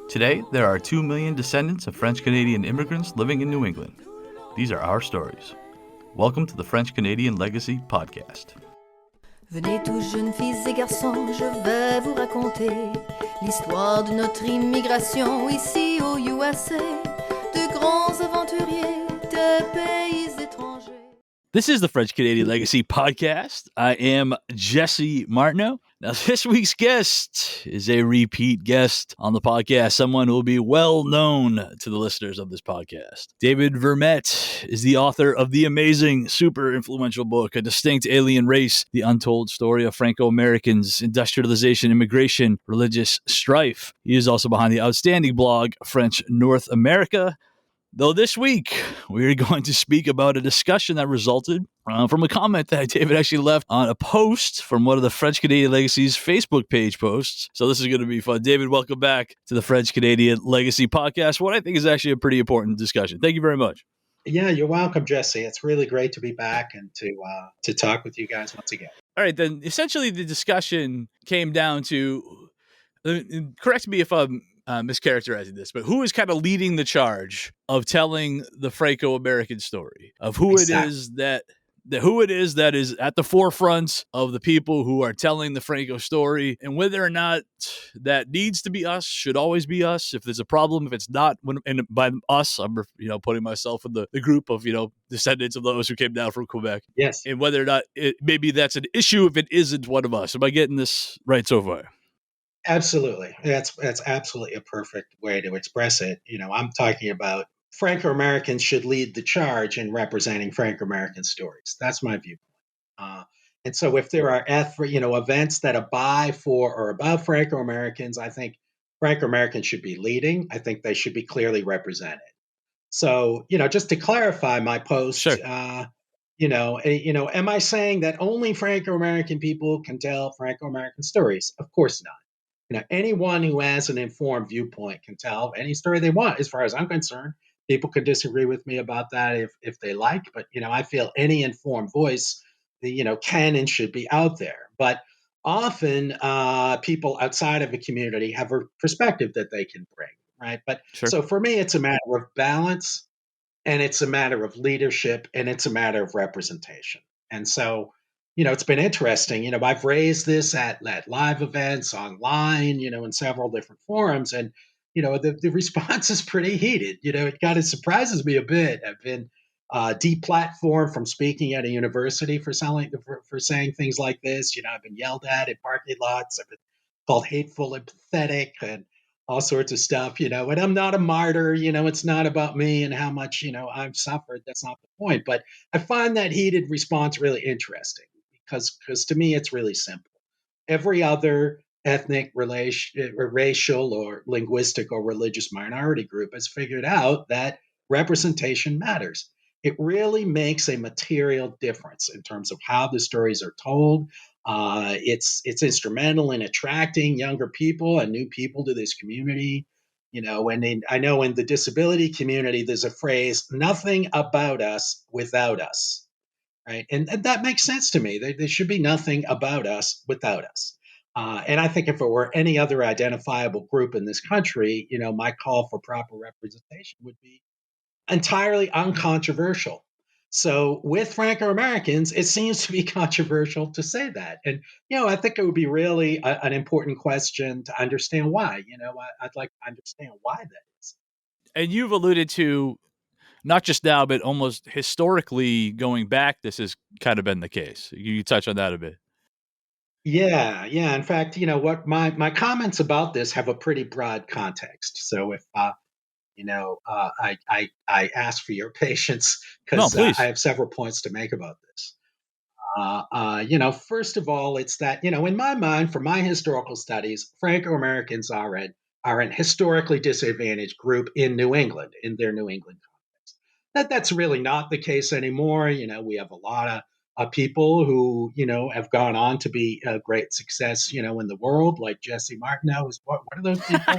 Today, there are 2 million descendants of French-Canadian immigrants living in New England. These are our stories. Welcome to the French-Canadian Legacy Podcast. Venez tous jeunes filles et garçons, je vais vous raconter l'histoire de notre immigration ici au USA, de grands aventuriers, de pays étrangers. This is the French-Canadian Legacy Podcast. I am Jesse Martineau. Now, this week's guest is a repeat guest on the podcast, someone who will be well known to the listeners of this podcast. David Vermette is the author of the amazing, super influential book, A Distinct Alien Race, The Untold Story of Franco-Americans, Industrialization, Immigration, Religious Strife. He is also behind the outstanding blog, French North America. Though this week, we're going to speak about a discussion that resulted from a comment that David actually left on a post from one of the French Canadian Legacy's Facebook page posts. So this is going to be fun. David, welcome back to the French Canadian Legacy Podcast, what I think is actually a pretty important discussion. Thank you very much. Yeah, you're welcome, Jesse. It's really great to be back and to talk with you guys once again. All right, then essentially the discussion came down to, correct me if I'm mischaracterizing this, but who is kind of leading the charge of telling the Franco-American story, of who it is that is at the forefront of the people who are telling the Franco story, and whether or not that needs to be us, should always be us. If there's a problem, if it's not, and by us, I'm putting myself in the group of descendants of those who came down from Quebec. Yes, and whether or not maybe that's an issue if it isn't one of us. Am I getting this right so far? Absolutely. That's absolutely a perfect way to express it. I'm talking about Franco-Americans should lead the charge in representing Franco-American stories. That's my viewpoint. And so if there are events that abide for or above Franco-Americans, I think Franco-Americans should be leading. I think they should be clearly represented. So, just to clarify my post, sure. Am I saying that only Franco-American people can tell Franco-American stories? Of course not. Anyone who has an informed viewpoint can tell any story they want, as far as I'm concerned. People could disagree with me about that if they like, but I feel any informed voice, can and should be out there. But often, people outside of a community have a perspective that they can bring, right? But sure. So for me, it's a matter of balance, and it's a matter of leadership, and it's a matter of representation. And so, it's been interesting. I've raised this at live events, online, in several different forums, and the response is pretty heated. It kind of surprises me a bit. I've been deplatformed from speaking at a university for saying things like this. I've been yelled at in parking lots. I've been called hateful and pathetic and all sorts of stuff. And I'm not a martyr. It's not about me and how much I've suffered. That's not the point. But I find that heated response really interesting. Because to me, it's really simple. Every other ethnic, racial, or linguistic or religious minority group has figured out that representation matters. It really makes a material difference in terms of how the stories are told. It's instrumental in attracting younger people and new people to this community. I know in the disability community, there's a phrase, nothing about us without us. Right. And that makes sense to me. There should be nothing about us without us. And I think if it were any other identifiable group in this country, my call for proper representation would be entirely uncontroversial. So with Franco-Americans, it seems to be controversial to say that. And, I think it would be really an important question to understand why. I'd like to understand why that is. And you've alluded to, not just now, but almost historically going back, this has kind of been the case. You touch on that a bit. Yeah. In fact, what my comments about this have a pretty broad context. So if I ask for your patience because I have several points to make about this. First of all, it's that in my mind, from my historical studies, Franco-Americans are an historically disadvantaged group in New England, in their New England context. That's really not the case anymore. We have a lot of people who, have gone on to be a great success, in the world, like Jesse Martineau is one of those people.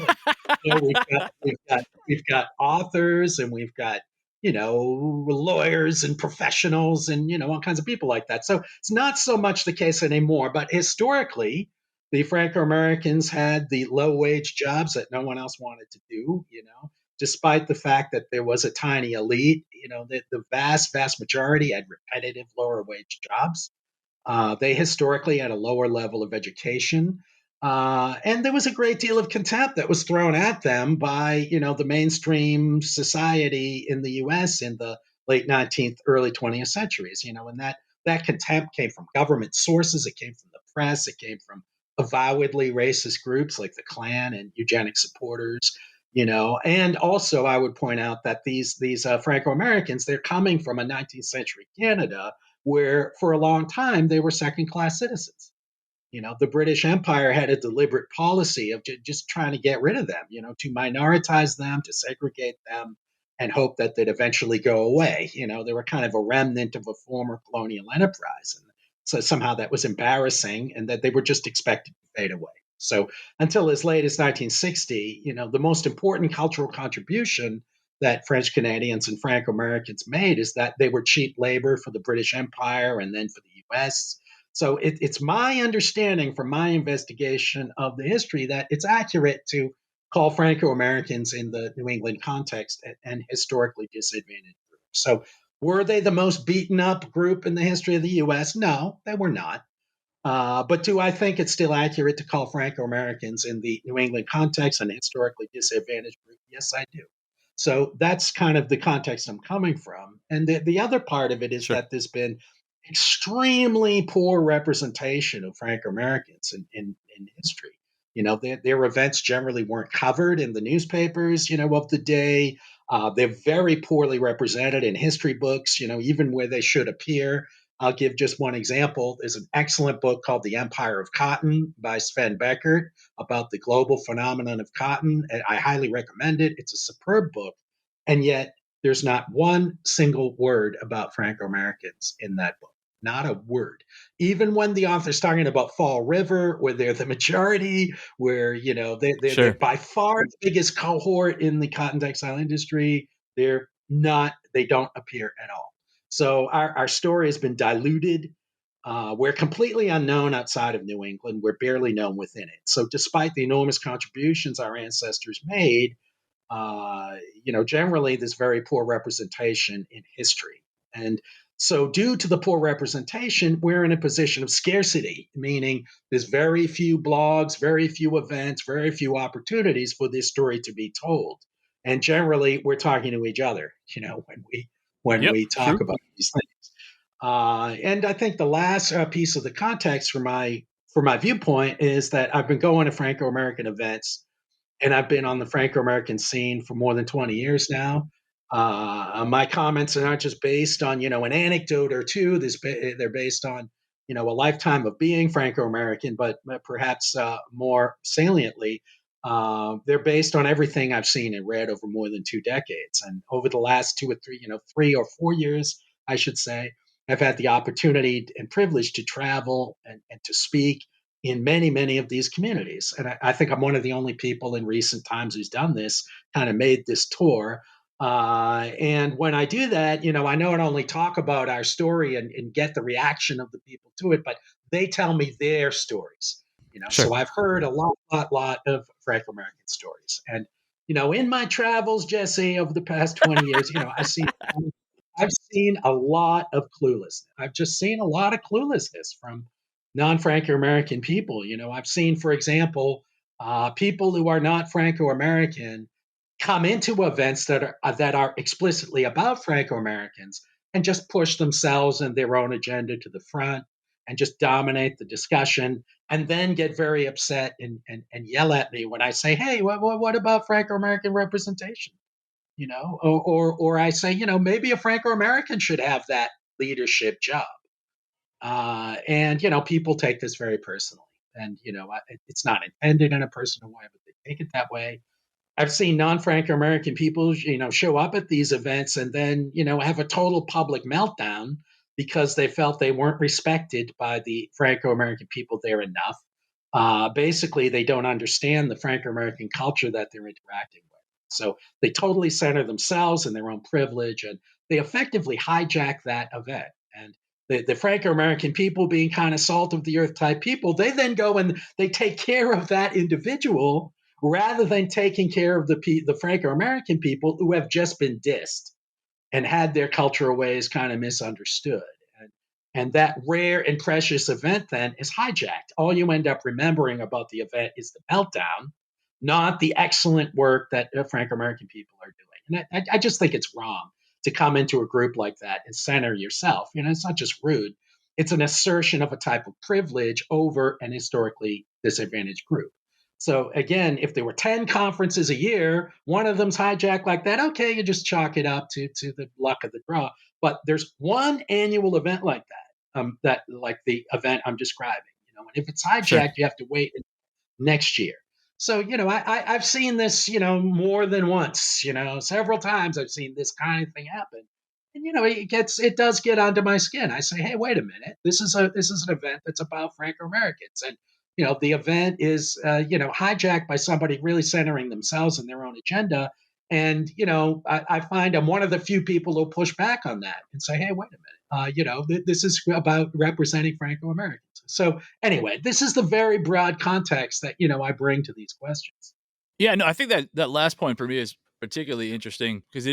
We've got authors, and we've got, lawyers and professionals and, all kinds of people like that. So it's not so much the case anymore. But historically, the Franco-Americans had the low-wage jobs that no one else wanted to do, despite the fact that there was a tiny elite, the vast majority had repetitive lower-wage jobs. They historically had a lower level of education. And there was a great deal of contempt that was thrown at them by, the mainstream society in the U.S. in the late 19th, early 20th centuries, and that contempt came from government sources. It came from the press. It came from avowedly racist groups like the Klan and eugenic supporters, and also I would point out that these Franco-Americans, they're coming from a 19th century Canada where for a long time they were second class citizens. The British Empire had a deliberate policy of just trying to get rid of them, to minoritize them, to segregate them, and hope that they'd eventually go away. They were kind of a remnant of a former colonial enterprise. And so somehow that was embarrassing and that they were just expected to fade away. So until as late as 1960, the most important cultural contribution that French Canadians and Franco Americans made is that they were cheap labor for the British Empire and then for the US. So it's my understanding from my investigation of the history that it's accurate to call Franco Americans in the New England context an historically disadvantaged group. So were they the most beaten up group in the history of the US? No, they were not. But do I think it's still accurate to call Franco Americans in the New England context an historically disadvantaged group? Yes, I do. So that's kind of the context I'm coming from. And the other part of it is Sure. that there's been extremely poor representation of Franco Americans in history. Their events generally weren't covered in the newspapers, of the day. They're very poorly represented in history books, even where they should appear. I'll give just one example. There's an excellent book called The Empire of Cotton by Sven Beckert about the global phenomenon of cotton. And I highly recommend it. It's a superb book. And yet there's not one single word about Franco Americans in that book. Not a word. Even when the author's talking about Fall River, where they're the majority, where, they're Sure. by far the biggest cohort in the cotton textile industry, they don't appear at all. So our story has been diluted. We're completely unknown outside of New England. We're barely known within it. So despite the enormous contributions our ancestors made, generally there's very poor representation in history. And so due to the poor representation, we're in a position of scarcity, meaning there's very few blogs, very few events, very few opportunities for this story to be told. And generally we're talking to each other, when Yep. we talk True. about these things. And I think the last piece of the context for my viewpoint is that I've been going to Franco-American events and I've been on the Franco-American scene for more than 20 years now. My comments are not just based on, an anecdote or two. They're based on, a lifetime of being Franco-American, but perhaps more saliently, they're based on everything I've seen and read over more than 2 decades. And over the last 2 or 3, 3 or 4 years, I should say, I've had the opportunity and privilege to travel and to speak in many, many of these communities. And I think I'm one of the only people in recent times who's done this, kind of made this tour. And when I do that, I not only talk about our story and get the reaction of the people to it, but they tell me their stories. Sure. So I've heard a lot of Franco-American stories. And, in my travels, Jesse, over the past 20 years, I've seen a lot of cluelessness. I've just seen a lot of cluelessness from non-Franco-American people. I've seen, for example, people who are not Franco-American come into events that are explicitly about Franco-Americans and just push themselves and their own agenda to the front and just dominate the discussion, and then get very upset and yell at me when I say, "Hey, what about Franco-American representation?" Or I say, maybe a Franco-American should have that leadership job. And people take this very personally, and it's not intended in a personal way, but they take it that way. I've seen non-Franco-American people, show up at these events and then, have a total public meltdown because they felt they weren't respected by the Franco-American people there enough. Basically, they don't understand the Franco-American culture that they're interacting with. So they totally center themselves and their own privilege, and they effectively hijack that event. And the Franco-American people being kind of salt of the earth type people, they then go and they take care of that individual rather than taking care of the Franco-American people who have just been dissed and had their cultural ways kind of misunderstood. And that rare and precious event then is hijacked. All you end up remembering about the event is the meltdown, not the excellent work that Franco-American people are doing. And I just think it's wrong to come into a group like that and center yourself. It's not just rude. It's an assertion of a type of privilege over an historically disadvantaged group. So again, if there were 10 conferences a year, one of them's hijacked like that, okay, you just chalk it up to the luck of the draw. But there's one annual event like that like the event I'm describing. And if it's hijacked, Sure. you have to wait next year. So, I've seen this, more than once, several times I've seen this kind of thing happen. And, it does get under my skin. I say, hey, wait a minute. This is an event that's about Franco-Americans. And, the event is, hijacked by somebody really centering themselves and their own agenda. And, I find I'm one of the few people who push back on that and say, hey, wait a minute. This is about representing Franco-Americans. So anyway, this is the very broad context that, I bring to these questions. Yeah, no, I think that last point for me is particularly interesting because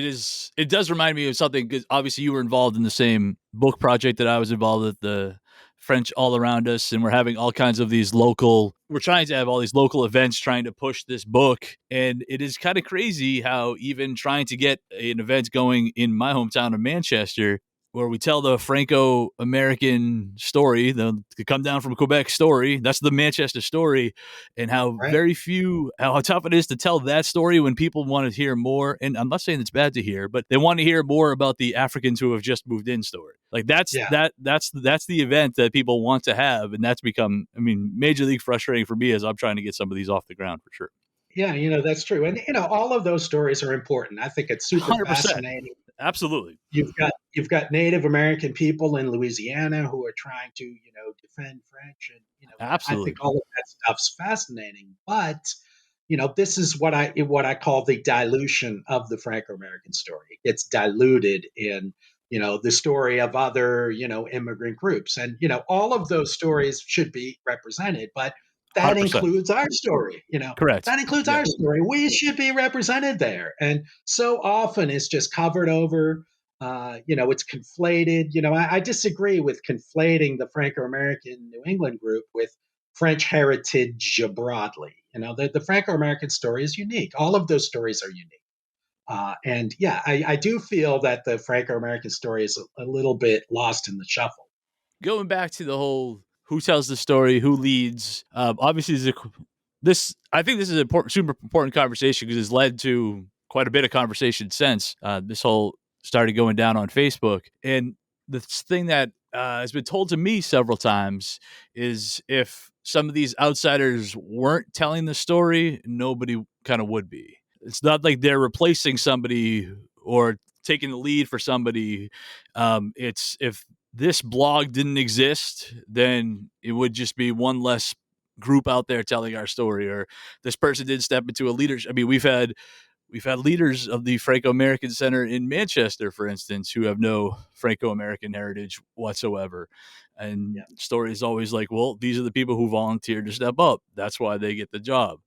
it does remind me of something, because obviously you were involved in the same book project that I was involved with, the French All Around Us, and we're having all kinds of we're trying to have all these local events trying to push this book. And it is kind of crazy how even trying to get an event going in my hometown of Manchester, where we tell the Franco-American story, the come down from Quebec story, that's the Manchester story, and how how tough it is to tell that story when people want to hear more. And I'm not saying it's bad to hear, but they want to hear more about the Africans who have just moved in story. Like that's the event that people want to have. And that's become, major league frustrating for me as I'm trying to get some of these off the ground for sure. Yeah, that's true. And, all of those stories are important. I think it's super 100%. fascinating. Absolutely. You've got Native American people in Louisiana who are trying to, defend French. And, I Absolutely. think all of that stuff's fascinating. But, this is what I call the dilution of the Franco-American story. It gets diluted in, the story of other, immigrant groups. And, all of those stories should be represented. But that 100%. includes our story, Correct. that includes Yeah. our story. We should be represented there. And so often it's just covered over. It's conflated. I disagree with conflating the Franco-American New England group with French heritage broadly. The Franco-American story is unique. All of those stories are unique. And yeah, I do feel that the Franco-American story is a little bit lost in the shuffle. Going back to the whole who tells the story, who leads. Obviously, I think this is an super important conversation because it's led to quite a bit of conversation since this whole started going down on Facebook. And the thing that has been told to me several times is if some of these outsiders weren't telling the story, nobody kind of would be. It's not like they're replacing somebody or taking the lead for somebody. It's if this blog didn't exist, then it would just be one less group out there telling our story, or this person did step into a leadership. We've had leaders of the Franco-American Center in Manchester, for instance, who have no Franco-American heritage whatsoever. And story is always like, well, these are the people who volunteered to step up. That's why they get the job.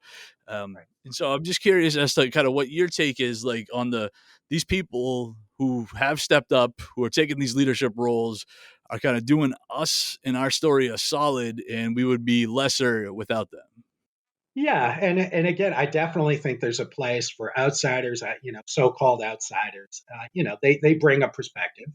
And so I'm just curious as to kind of what your take is like on these people who have stepped up, who are taking these leadership roles, are kind of doing us and our story a solid, and we would be lesser without them. Yeah, and again, I definitely think there's a place for outsiders, so-called outsiders. They bring a perspective.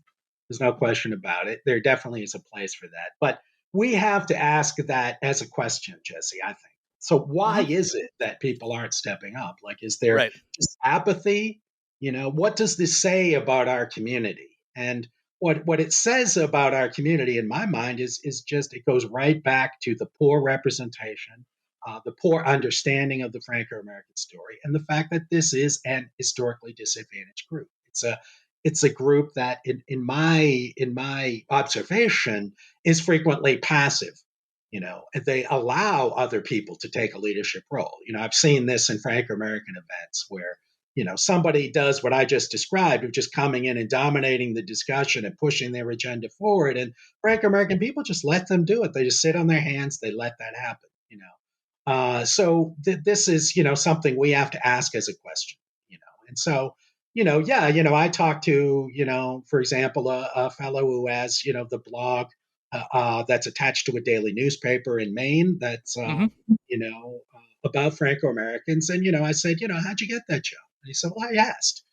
There's no question about it. There definitely is a place for that. But we have to ask that as a question, Jesse, I think. So why is it that people aren't stepping up? Like, is there Right. just apathy? What does this say about our community? And what it says about our community, in my mind, is just it goes right back to the poor representation, the poor understanding of the Franco-American story, and the fact that this is an historically disadvantaged group. It's a group that, in my observation, is frequently passive. They allow other people to take a leadership role. I've seen this in Franco-American events where somebody does what I just described of just coming in and dominating the discussion and pushing their agenda forward. And Franco-American people just let them do it. They just sit on their hands. They let that happen. So this is, something we have to ask as a question. And so, yeah, I talked to, for example, a fellow who has, the blog that's attached to a daily newspaper in Maine that's, about Franco-Americans. And, I said, how'd you get that job? And he said, well, I asked.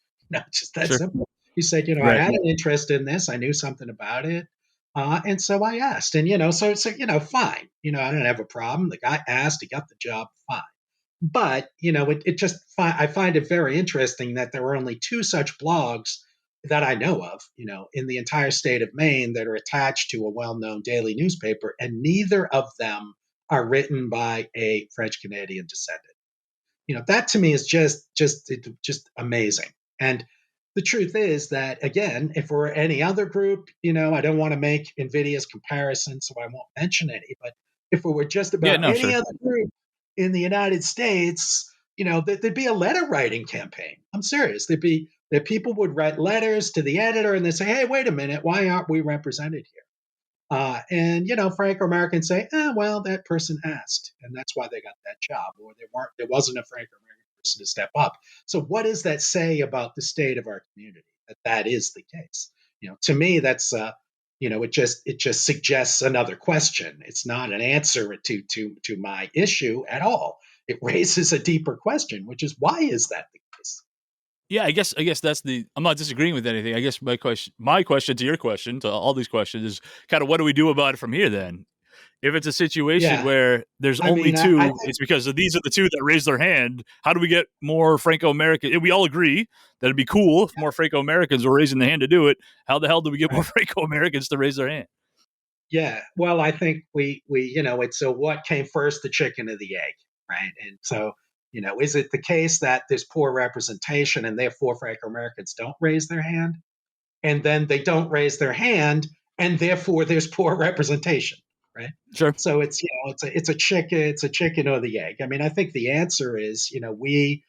Just that Sure. simple. He said, I Right. had an interest in this. I knew something about it. And so I asked. And, so, fine. I don't have a problem. The guy asked, he got the job, fine. But, I find it very interesting that there are only two such blogs that I know of, in the entire state of Maine that are attached to a well-known daily newspaper, and neither of them are written by a French Canadian descendant. That to me is just amazing. And the truth is that, again, if we're any other group, I don't want to make invidious comparisons, so I won't mention any. But if it were just about any other group in the United States, there'd be a letter writing campaign. I'm serious. That people would write letters to the editor and they say, hey, wait a minute, why aren't we represented here? And Franco-Americans say, well, that person asked, and that's why they got that job, or there wasn't a Franco-American person to step up. So what does that say about the state of our community? That is the case. To me, that's it just suggests another question. It's not an answer to my issue at all. It raises a deeper question, which is, why is that the case? Yeah, I guess that's I'm not disagreeing with anything. I guess my question to your question, to all these questions, is kind of what do we do about it from here then? If it's a situation where there's only two, it's because these are the two that raised their hand. How do we get more Franco-American? We all agree that it'd be cool if more Franco-Americans were raising their hand to do it. How the hell do we get more Franco-Americans to raise their hand? Yeah, well, I think we it's what came first, the chicken or the egg, right? And so, is it the case that there's poor representation and therefore Franco-Americans don't raise their hand? And then they don't raise their hand and therefore there's poor representation, right? Sure. So it's it's a chicken or the egg. I mean, I think the answer is, we,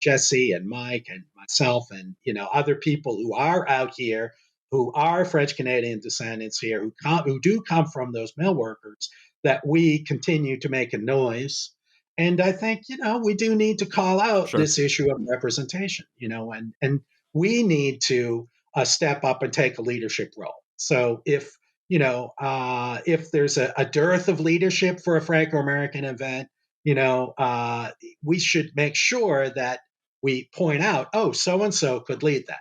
Jesse and Mike and myself and other people who are out here who are French Canadian descendants here who do come from those mill workers, that we continue to make a noise. And I think we do need to call out this issue of representation, and we need to step up and take a leadership role. So if if there's a dearth of leadership for a Franco-American event, we should make sure that we point out, oh, so-and-so could lead that,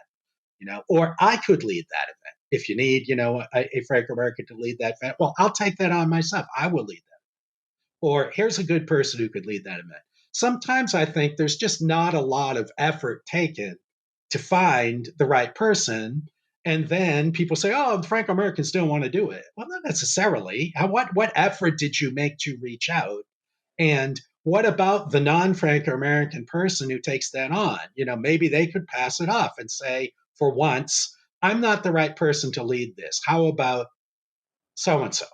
or I could lead that event. If you need, a Franco-American to lead that event, well, I'll take that on myself. I will lead that. Or here's a good person who could lead that event. Sometimes I think there's just not a lot of effort taken to find the right person. And then people say, oh, the Franco-Americans don't want to do it. Well, not necessarily. What effort did you make to reach out? And what about the non-Franco-American person who takes that on? Maybe they could pass it off and say, for once, I'm not the right person to lead this. How about so-and-so?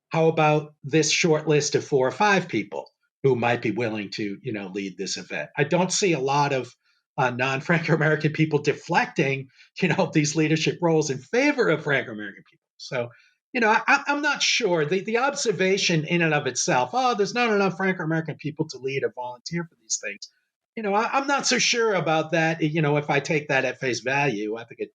How about this short list of 4 or 5 people who might be willing to, lead this event? I don't see a lot of non-Franco-American people deflecting, these leadership roles in favor of Franco-American people. So, I'm not sure. The observation in and of itself, oh, there's not enough Franco-American people to lead or volunteer for these things. I'm not so sure about that. If I take that at face value, I think it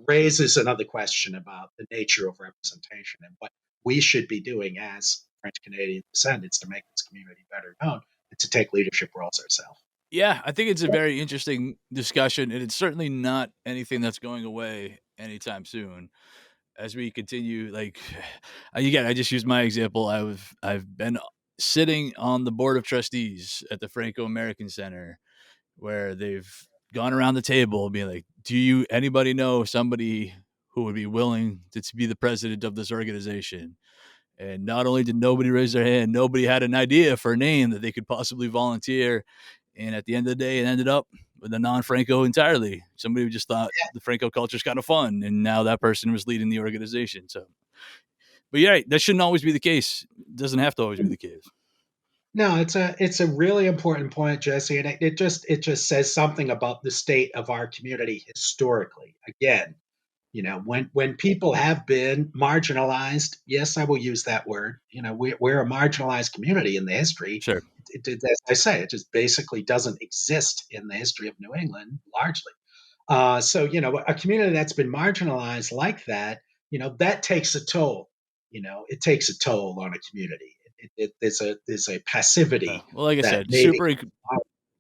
raises another question about the nature of representation and what we should be doing as French Canadian descendants to make this community better known and to take leadership roles ourselves. Yeah, I think it's a very interesting discussion, and it's certainly not anything that's going away anytime soon. As we continue, again, I just used my example. I've been sitting on the board of trustees at the Franco-American Center, where they've gone around the table being like, do anybody know somebody who would be willing to be the president of this organization? And not only did nobody raise their hand, nobody had an idea for a name that they could possibly volunteer. And at the end of the day, it ended up with a non-Franco entirely. Somebody who just thought the Franco culture is kind of fun. And now that person was leading the organization. So, but yeah, that shouldn't always be the case. It doesn't have to always be the case. No, it's a really important point, Jesse, and it just says something about the state of our community historically. Again, when people have been marginalized, yes, I will use that word. We're a marginalized community in the history. Sure. As I say, it just basically doesn't exist in the history of New England largely. So, a community that's been marginalized like that, that takes a toll. It takes a toll on a community. There's a passivity Well, like I that said, maybe,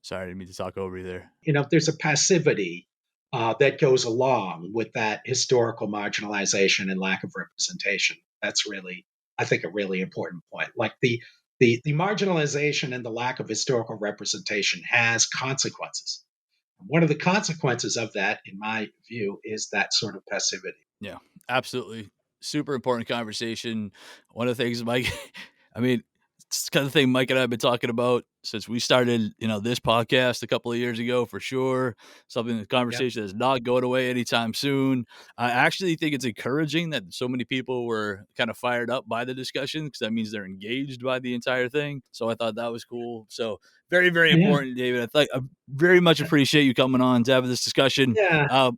sorry, I didn't mean to talk over you there. there's a passivity that goes along with that historical marginalization and lack of representation. That's really, I think, a really important point. Like the marginalization and the lack of historical representation has consequences. One of the consequences of that, in my view, is that sort of passivity. Yeah, absolutely. Super important conversation. One of the things, Mike, I mean, it's kind of thing Mike and I have been talking about since we started, this podcast a couple of years ago, for sure. Something, the Yeah. conversation is not going away anytime soon. I actually think it's encouraging that so many people were kind of fired up by the discussion, because that means they're engaged by the entire thing. So I thought that was cool. So very, very Yeah. important, David. I very much appreciate you coming on to have this discussion. Yeah. Uh,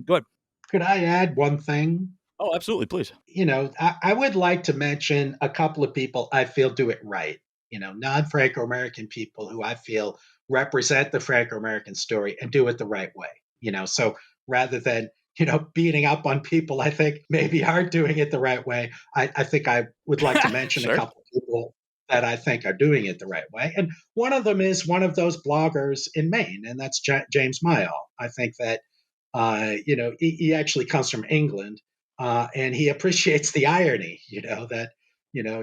Go ahead. Could I add one thing? Oh, absolutely. Please. I would like to mention a couple of people I feel do it right. Non Franco American people who I feel represent the Franco American story and do it the right way. So rather than, beating up on people I think maybe aren't doing it the right way, I think I would like to mention a Sure. couple of people that I think are doing it the right way. And one of them is one of those bloggers in Maine, and that's James Mayall. I think that, he actually comes from England, and he appreciates the irony, that,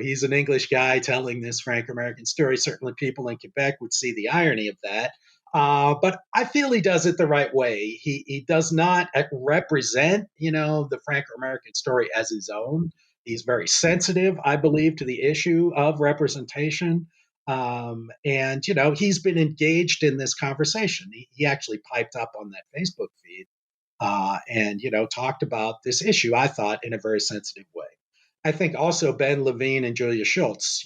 he's an English guy telling this Franco American story. Certainly people in Quebec would see the irony of that. But I feel he does it the right way. He does not represent, the Franco American story as his own. He's very sensitive, I believe, to the issue of representation. And, he's been engaged in this conversation. He actually piped up on that Facebook feed, and talked about this issue, I thought, in a very sensitive way. I think also Ben Levine and Julia Schultz,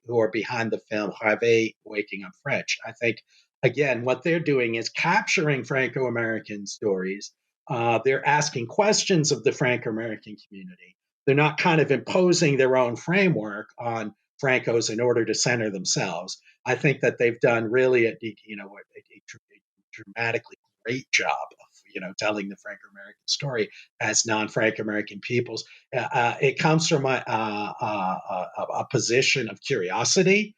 who are behind the film Harvey Waking Up French. I think, again, what they're doing is capturing Franco American stories. They're asking questions of the Franco American community. They're not kind of imposing their own framework on Francos in order to center themselves. I think that they've done really a dramatically great job of telling the Franco American story as non-Franco American peoples. It comes from a position of curiosity.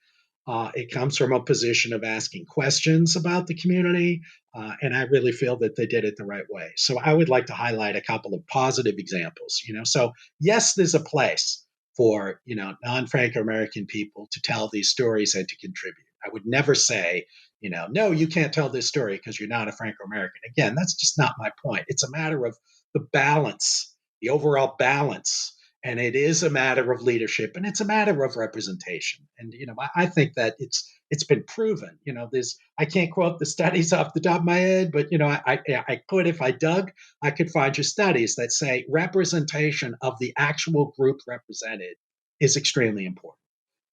It comes from a position of asking questions about the community, and I really feel that they did it the right way. So I would like to highlight a couple of positive examples. So yes, there's a place for non-Franco American people to tell these stories and to contribute. I would never say, no, you can't tell this story because you're not a Franco American. Again, that's just not my point. It's a matter of the balance, the overall balance. And it is a matter of leadership, and it's a matter of representation. And I think that it's been proven. I can't quote the studies off the top of my head, but I could, if I dug, I could find you studies that say representation of the actual group represented is extremely important.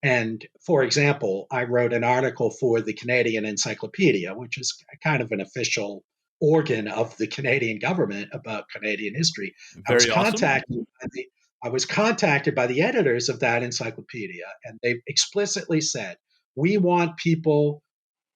And for example, I wrote an article for the Canadian Encyclopedia, which is kind of an official organ of the Canadian government about Canadian history. I was Very awesome. contacted by the I was contacted by the editors of that encyclopedia, and they explicitly said, we want people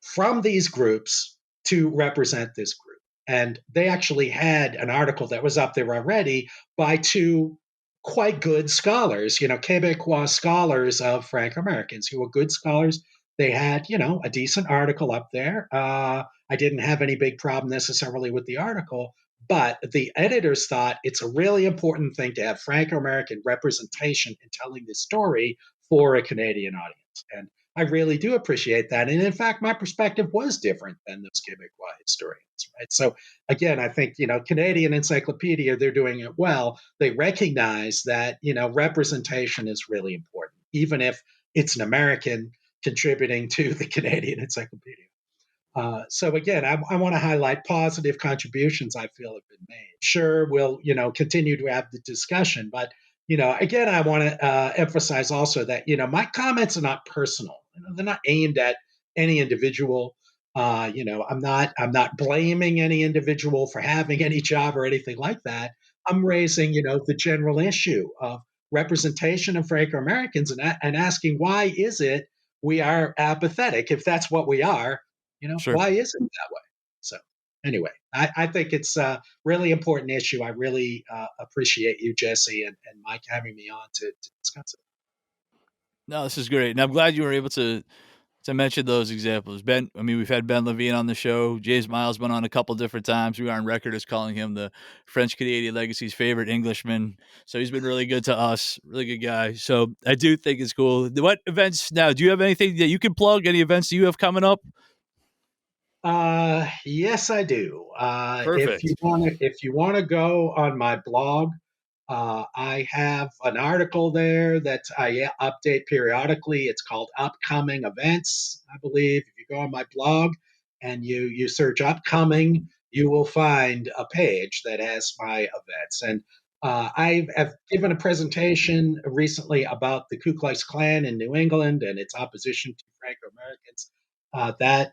from these groups to represent this group. And they actually had an article that was up there already by two quite good scholars, Quebecois scholars of Franco Americans who were good scholars. They had, a decent article up there. I didn't have any big problem necessarily with the article, but the editors thought it's a really important thing to have Franco American representation in telling this story for a Canadian audience. And I really do appreciate that. And in fact, my perspective was different than those Quebecois historians, right? So again, I think, Canadian Encyclopedia, they're doing it well. They recognize that, representation is really important, even if it's an American contributing to the Canadian Encyclopedia. So again, I want to highlight positive contributions I feel have been made. Sure, we'll continue to have the discussion, but again, I want to emphasize also that my comments are not personal. They're not aimed at any individual. I'm not blaming any individual for having any job or anything like that. I'm raising, the general issue of representation of Franco-Americans and asking why is it we are apathetic if that's what we are. Sure. Why is it that way? So anyway, I think it's a really important issue. I really appreciate you, Jesse, and Mike having me on to discuss it. No, this is great. And I'm glad you were able to mention those examples. We've had Ben Levine on the show. James Miles been on a couple different times. We are on record as calling him the French Canadian Legacy's favorite Englishman. So he's been really good to us, really good guy. So I do think it's cool. What events now? Do you have anything that you can plug? Any events that you have coming up? Yes, I do. If Perfect. you want to go on my blog, I have an article there that I update periodically. It's called Upcoming Events, I believe. If you go on my blog and you search upcoming, you will find a page that has my events. And I have given a presentation recently about the Ku Klux Klan in New England and its opposition to Franco-Americans. That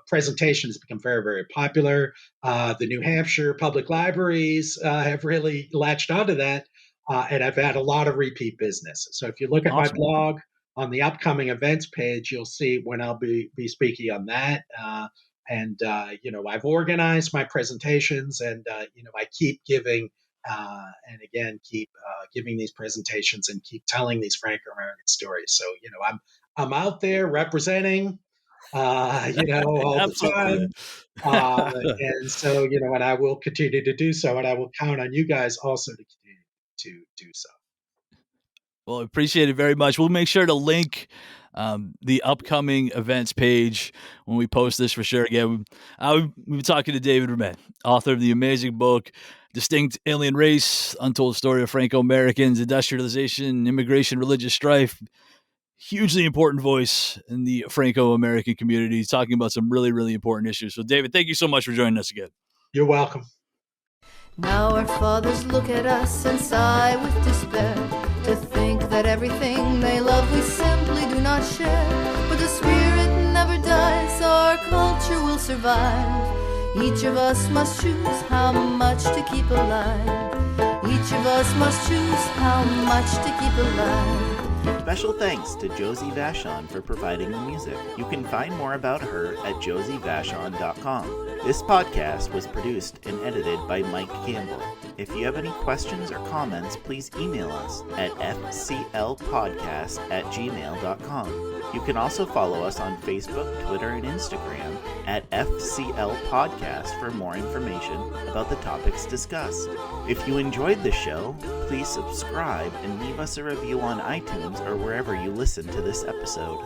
presentation has become very, very popular. The New Hampshire public libraries have really latched onto that, and I've had a lot of repeat business. So if you look at my Awesome. blog on the upcoming events page, you'll see when I'll be speaking on that. I've organized my presentations, and I keep giving and again keep giving these presentations and keep telling these Franco-American stories. So I'm out there representing all the Absolutely. time. And so, and I will continue to do so, and I will count on you guys also to continue to do so. Well, I appreciate it very much. We'll make sure to link the upcoming events page when we post this for sure. Again, we've been talking to David Vermette, author of the amazing book, Distinct Alien Race, Untold Story of Franco-Americans, Industrialization, Immigration, Religious Strife. Hugely important voice in the Franco-American community, talking about some really, really important issues. So, David, thank you so much for joining us again. You're welcome. Now our fathers look at us and sigh with despair, to think that everything they love we simply do not share. But the spirit never dies, our culture will survive. Each of us must choose how much to keep alive. Each of us must choose how much to keep alive. Special thanks to Josie Vachon for providing the music. You can find more about her at josievachon.com. This podcast was produced and edited by Mike Campbell. If you have any questions or comments, please email us at fclpodcast@gmail.com. You can also follow us on Facebook, Twitter, and Instagram at FCL Podcast for more information about the topics discussed. If you enjoyed the show, please subscribe and leave us a review on iTunes or wherever you listen to this episode.